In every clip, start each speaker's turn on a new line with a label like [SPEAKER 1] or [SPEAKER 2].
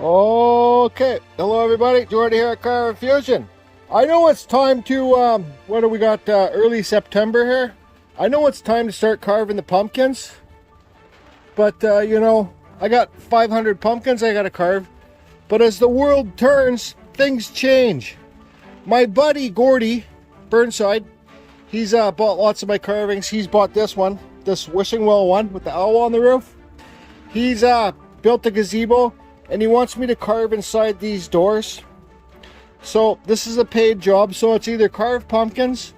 [SPEAKER 1] Okay, hello everybody, Jordan here at Carving Fusion. I know it's time to, what do we got, early September here? I know it's time to start carving the pumpkins. But, you know, I got 500 pumpkins I gotta carve. But as the world turns, things change. My buddy Gordy Burnside, he's bought lots of my carvings. He's bought this one, this wishing well one with the owl on the roof. He's built a gazebo and he wants me to carve inside these doors. So this is a paid job, so it's either carve pumpkins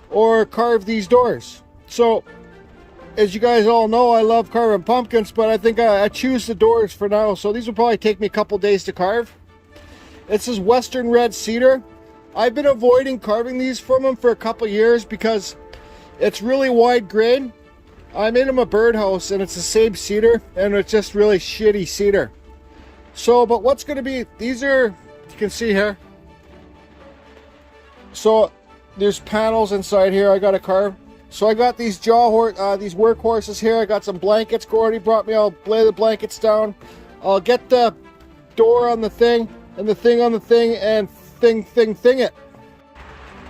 [SPEAKER 1] or carve these doors. So as you guys all know, I love carving pumpkins, but I think I choose the doors for now. So these will probably take me a couple days to carve. This is Western red cedar. I've been avoiding carving these from them for a couple years because it's really wide grain. I made them a birdhouse and it's the same cedar and it's just really shitty cedar. So, but what's going to be, these are, you can see here. So there's panels inside here I got to carve. So I got these these workhorses here. I got some blankets Gordy brought me. I'll lay the blankets down. I'll get the door on the thing and the thing on the thing and thing it.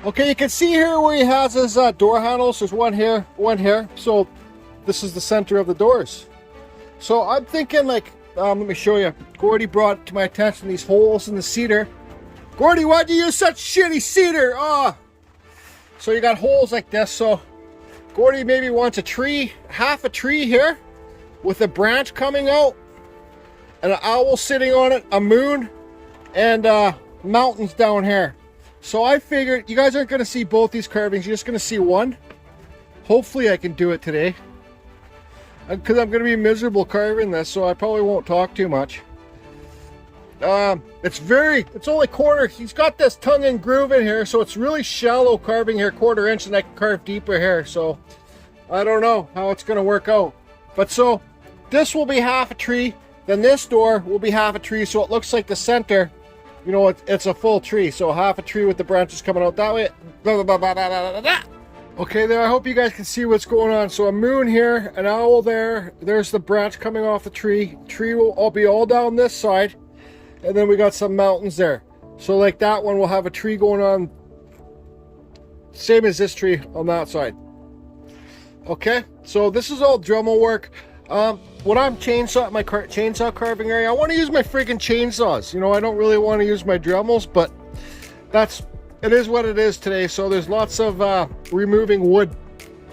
[SPEAKER 1] Okay, you can see here where he has his door handles. There's one here, one here. So this is the center of the doors. So I'm thinking like, let me show you. Gordy brought to my attention these holes in the cedar. Gordy, why'd you use such shitty cedar? Oh. So you got holes like this. So Gordy maybe wants a tree, half a tree here with a branch coming out and an owl sitting on it, a moon, and mountains down here. So I figured you guys aren't going to see both these carvings. You're just going to see one. Hopefully I can do it today, because I'm going to be miserable carving this, so I probably won't talk too much. It's only quarter. He's got this tongue and groove in here, so it's really shallow carving here, quarter inch, and I can carve deeper here. So I don't know how it's going to work out. But so this will be half a tree, then this door will be half a tree, so it looks like the center, you know, it's a full tree. So half a tree with the branches coming out that way. Okay, there, I hope you guys can see what's going on. So a moon here, an owl there, there's the branch coming off the tree. Tree will all be all down this side, and then we got some mountains there. So like that one will have a tree going on, same as this tree on that side. Okay, so this is all Dremel work. When I'm my chainsaw carving area, I want to use my freaking chainsaws. You know, I don't really want to use my Dremels, but it is what it is today. So there's lots of removing wood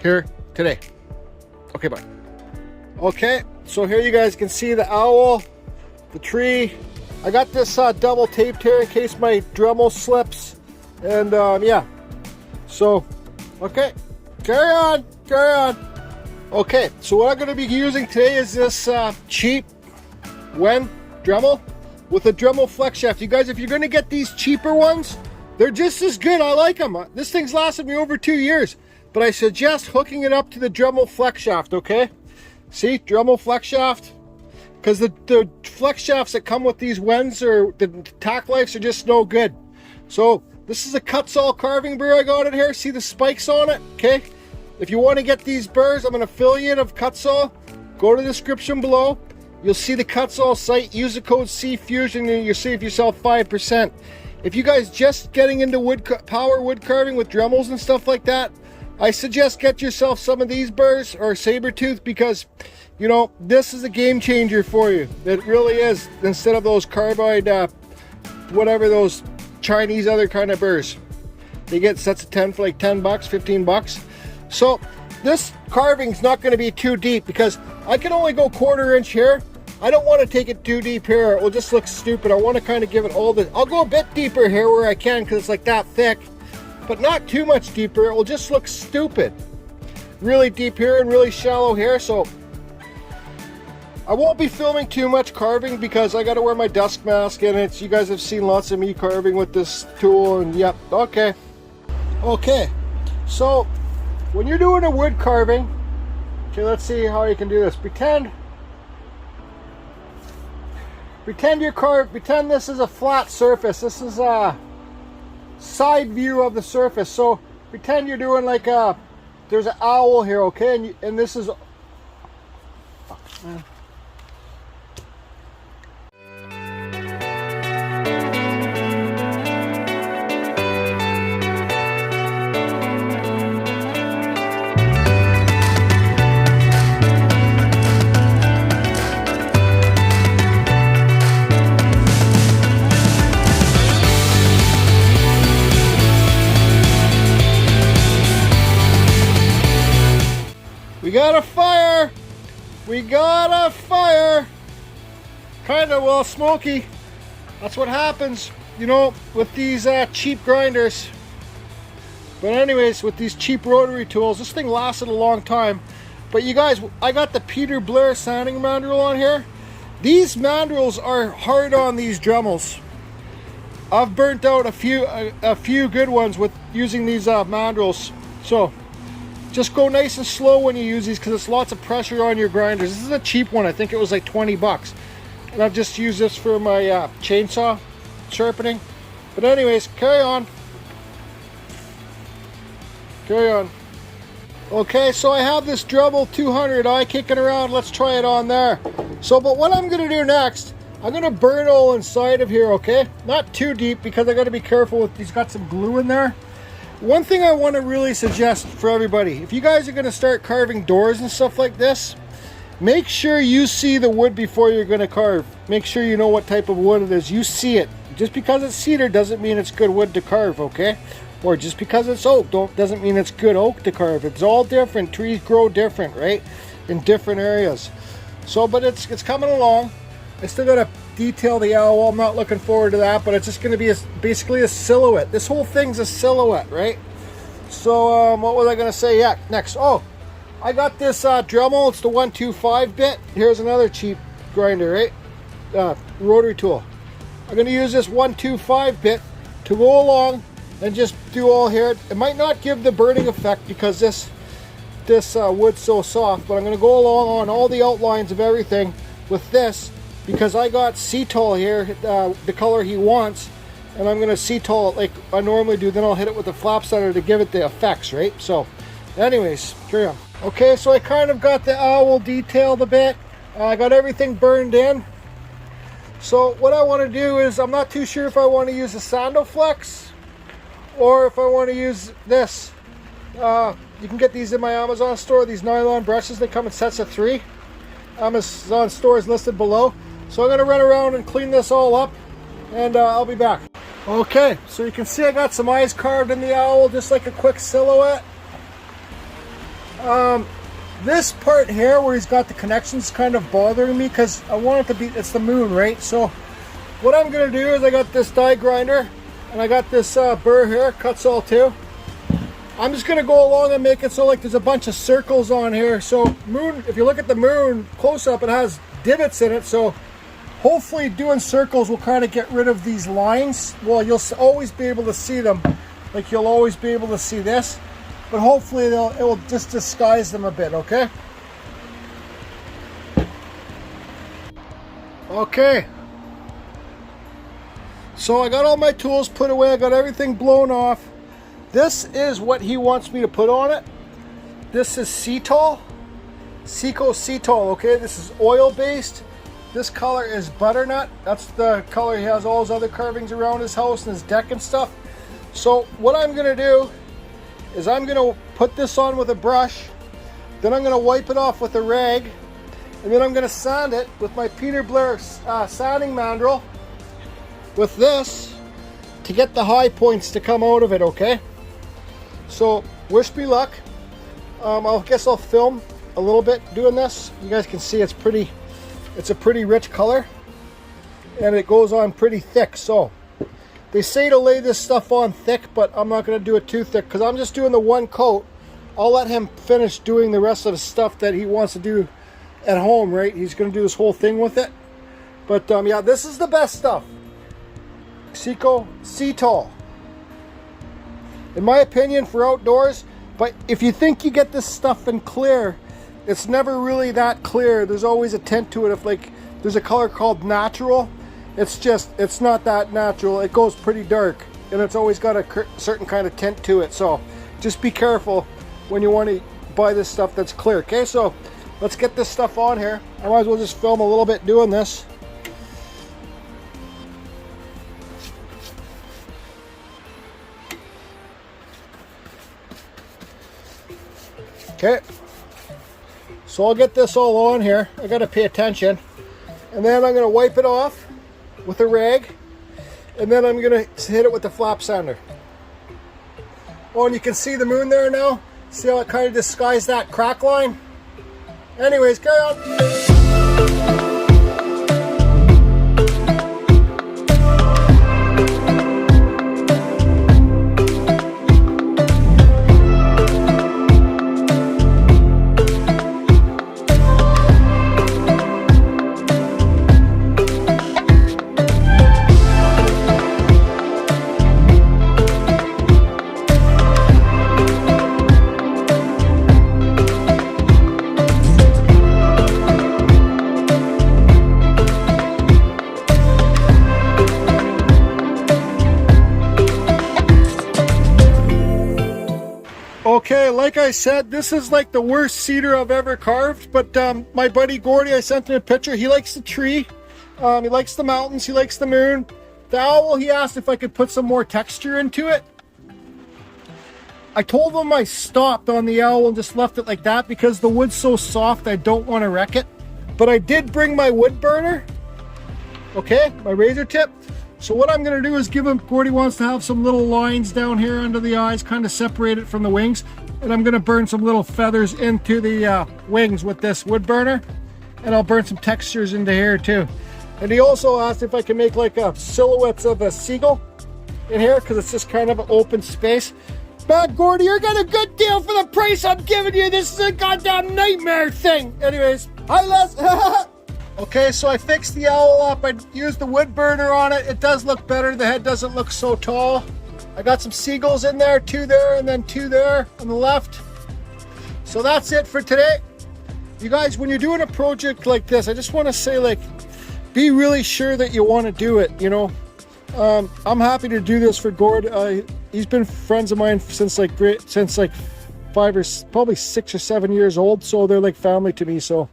[SPEAKER 1] here today. Okay, bye. Okay, so here you guys can see the owl, the tree. I got this double taped here in case my Dremel slips. And yeah, so, okay, carry on. Okay, so what I'm going to be using today is this cheap Wen Dremel with a Dremel flex shaft. You guys, if you're going to get these cheaper ones, they're just as good. I like them. This thing's lasted me over 2 years, but I suggest hooking it up to the Dremel flex shaft, okay? See, Dremel flex shaft, because the flex shafts that come with these Wens or the tack lifes are just no good. So this is a Kutzall carving burr I got in here. See the spikes on it, okay? If you want to get these burrs, I'm an affiliate of Kutzall. Go to the description below. You'll see the Kutzall site. Use the code CFusion and you'll save yourself 5%. If you guys just getting into power wood carving with Dremels and stuff like that, I suggest get yourself some of these burrs or saber tooth, because you know this is a game changer for you. It really is. Instead of those carbide, whatever those Chinese other kind of burrs, they get sets of 10 for like 10 bucks, 15 bucks. So this carving's not going to be too deep because I can only go quarter inch here. I don't want to take it too deep here. It will just look stupid. I want to kind of give it all the... I'll go a bit deeper here where I can because it's like that thick, but not too much deeper. It will just look stupid. Really deep here and really shallow here. So I won't be filming too much carving because I got to wear my dust mask and it's... You guys have seen lots of me carving with this tool and yep. Okay. So when you're doing a wood carving, okay, let's see how you can do this. Pretend this is a flat surface. This is a side view of the surface. So pretend you're doing like there's an owl here, okay? And this is... Fuck, man. we got a fire. Kind of, well, smoky. That's what happens, you know, with these cheap grinders. But anyways, with these cheap rotary tools, this thing lasted a long time. But you guys, I got the Peterblair sanding mandrel on here. These mandrels are hard on these Dremels. I've burnt out a few good ones with using these mandrels. So just go nice and slow when you use these, because it's lots of pressure on your grinders. This is a cheap one. I think it was like 20 bucks. And I've just used this for my chainsaw sharpening. But anyways, carry on. Carry on. Okay, so I have this Dremel 200i kicking around. Let's try it on there. So, but what I'm going to do next, I'm going to burn all inside of here, okay? Not too deep, because I got to be careful with, he's got some glue in there. One thing I want to really suggest for everybody, if you guys are going to start carving doors and stuff like this, make sure you see the wood before you're going to carve. Make sure you know what type of wood it is. You see it. Just because it's cedar doesn't mean it's good wood to carve, okay? Or just because it's oak doesn't mean it's good oak to carve. It's all different. Trees grow different, right? In different areas. So, but it's coming along. I still got to detail the owl. I'm not looking forward to that, but it's just going to be basically a silhouette. This whole thing's a silhouette, right? So, what was I going to say? Yeah, next. Oh, I got this Dremel. It's the 125 bit. Here's another cheap grinder, right? Rotary tool. I'm going to use this 125 bit to go along and just do all here. It might not give the burning effect because this wood's so soft, but I'm going to go along on all the outlines of everything with this, because I got cedar here, the color he wants, and I'm going to cedar it like I normally do. Then I'll hit it with the flap center to give it the effects, right? So anyways, carry on. Okay, so I kind of got the owl detailed a bit. I got everything burned in. So what I want to do is, I'm not too sure if I want to use a Sandoflex or if I want to use this. You can get these in my Amazon store, these nylon brushes. They come in sets of 3. Amazon store is listed below. So I'm going to run around and clean this all up, and I'll be back. Okay, so you can see I got some eyes carved in the owl, just like a quick silhouette. This part here where he's got the connections kind of bothering me, because I want it to be, it's the moon, right? So what I'm going to do is, I got this die grinder, and I got this burr here, Kutzall too. I'm just going to go along and make it so like there's a bunch of circles on here. So moon, if you look at the moon close up, it has divots in it. So hopefully doing circles will kind of get rid of these lines. Well, you'll always be able to see them. Like you'll always be able to see this. But hopefully it will just disguise them a bit, okay? Okay. So I got all my tools put away. I got everything blown off. This is what he wants me to put on it. This is cedar, okay? This is oil-based. This color is butternut. That's the color he has all his other carvings around his house and his deck and stuff. So what I'm gonna do is, I'm gonna put this on with a brush, then I'm gonna wipe it off with a rag, and then I'm gonna sand it with my Peterblair sanding mandrel with this to get the high points to come out of it, okay? So wish me luck. I guess I'll film a little bit doing this. You guys can see it's a pretty rich color, and it goes on pretty thick. So they say to lay this stuff on thick, but I'm not going to do it too thick because I'm just doing the one coat. I'll let him finish doing the rest of the stuff that he wants to do at home, right? He's going to do this whole thing with it. But yeah, this is the best stuff. cedar, in my opinion, for outdoors. But if you think you get this stuff in clear, it's never really that clear. There's always a tint to it. If like there's a color called natural, it's not that natural. It goes pretty dark, and it's always got a certain kind of tint to it. So just be careful when you want to buy this stuff that's clear. Okay, so let's get this stuff on here. I might as well just film a little bit doing this. Okay, so I'll get this all on here. I got to pay attention, and then I'm going to wipe it off with a rag, and then I'm going to hit it with the flap sander. Oh, and you can see the moon there now. See how it kind of disguised that crack line? Anyways, carry on. Okay, like I said, this is like the worst cedar I've ever carved, but my buddy Gordy, I sent him a picture. He likes the tree, he likes the mountains, he likes the moon. The owl, he asked if I could put some more texture into it. I told him I stopped on the owl and just left it like that because the wood's so soft I don't want to wreck it. But I did bring my wood burner, okay, my razor tip. So what I'm going to do is give him, Gordy wants to have some little lines down here under the eyes, kind of separate it from the wings. And I'm going to burn some little feathers into the wings with this wood burner. And I'll burn some textures into here too. And he also asked if I can make like a silhouettes of a seagull in here, because it's just kind of an open space. Man, Gordy, you're getting a good deal for the price I'm giving you. This is a goddamn nightmare thing. Anyways, hi Les. Okay, so I fixed the owl up. I used the wood burner on it. It does look better. The head doesn't look so tall. I got some seagulls in there, 2 there, and then 2 there on the left. So that's it for today. You guys, when you're doing a project like this, I just want to say, like, be really sure that you want to do it, you know. I'm happy to do this for Gord. He's been friends of mine since like 5 or probably 6 or 7 years old. So they're like family to me. So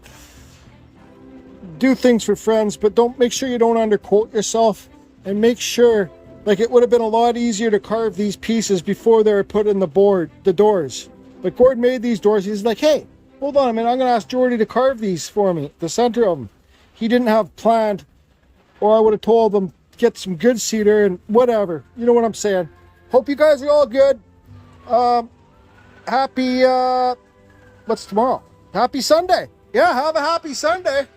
[SPEAKER 1] do things for friends, but make sure you don't underquote yourself, and make sure, like, it would have been a lot easier to carve these pieces before they were put in the doors. But Gord made these doors. He's like, hey, hold on a minute, I'm gonna ask Jordy to carve these for me, the center of them. He didn't have planned, or I would have told him get some good cedar and whatever, you know what I'm saying. Hope you guys are all good. Happy what's tomorrow? Happy Sunday. Yeah, have a happy Sunday.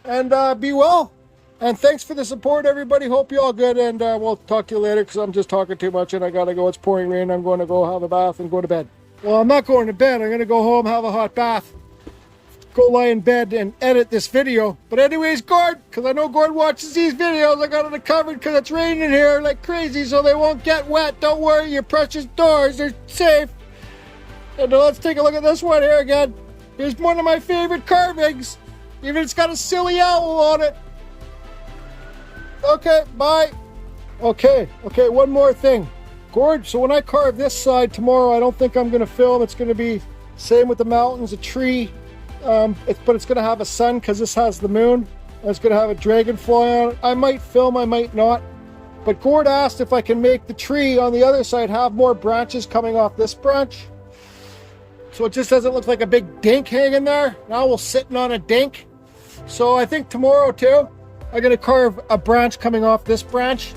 [SPEAKER 1] And be well, and thanks for the support, everybody. Hope you all good, and we'll talk to you later, because I'm just talking too much and I gotta go. It's pouring rain. I'm going to go have a bath and go to bed. Well, I'm not going to bed. I'm gonna go home, have a hot bath, go lie in bed and edit this video. But anyways, Gord, because I know Gord watches these videos, I got it covered because it's raining here like crazy, so they won't get wet. Don't worry, your precious doors are safe. And let's take a look at this one here again. Here's one of my favorite carvings. Even it's got a silly owl on it. Okay, bye. Okay, one more thing. Gord, so when I carve this side tomorrow, I don't think I'm going to film. It's going to be same with the mountains, a tree. But it's going to have a sun because this has the moon. And it's going to have a dragonfly on it. I might film, I might not. But Gord asked if I can make the tree on the other side have more branches coming off this branch, so it just doesn't look like a big dink hanging there. Now we're sitting on a dink. So I think tomorrow too, I'm gonna carve a branch coming off this branch.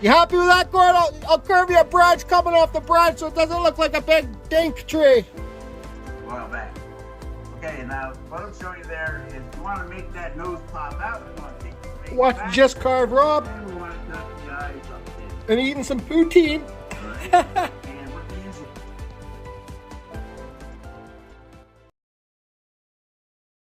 [SPEAKER 1] You happy with that, Gord? I'll carve you a branch coming off the branch so it doesn't look like a big dink tree.
[SPEAKER 2] Well, back. Okay, now what I'm showing you there is you want to make that nose pop out. We want to take the face
[SPEAKER 1] Watch
[SPEAKER 2] back,
[SPEAKER 1] just carve Rob.
[SPEAKER 2] and we want to tuck the eyes up there.
[SPEAKER 1] And eating some poutine.
[SPEAKER 2] All right.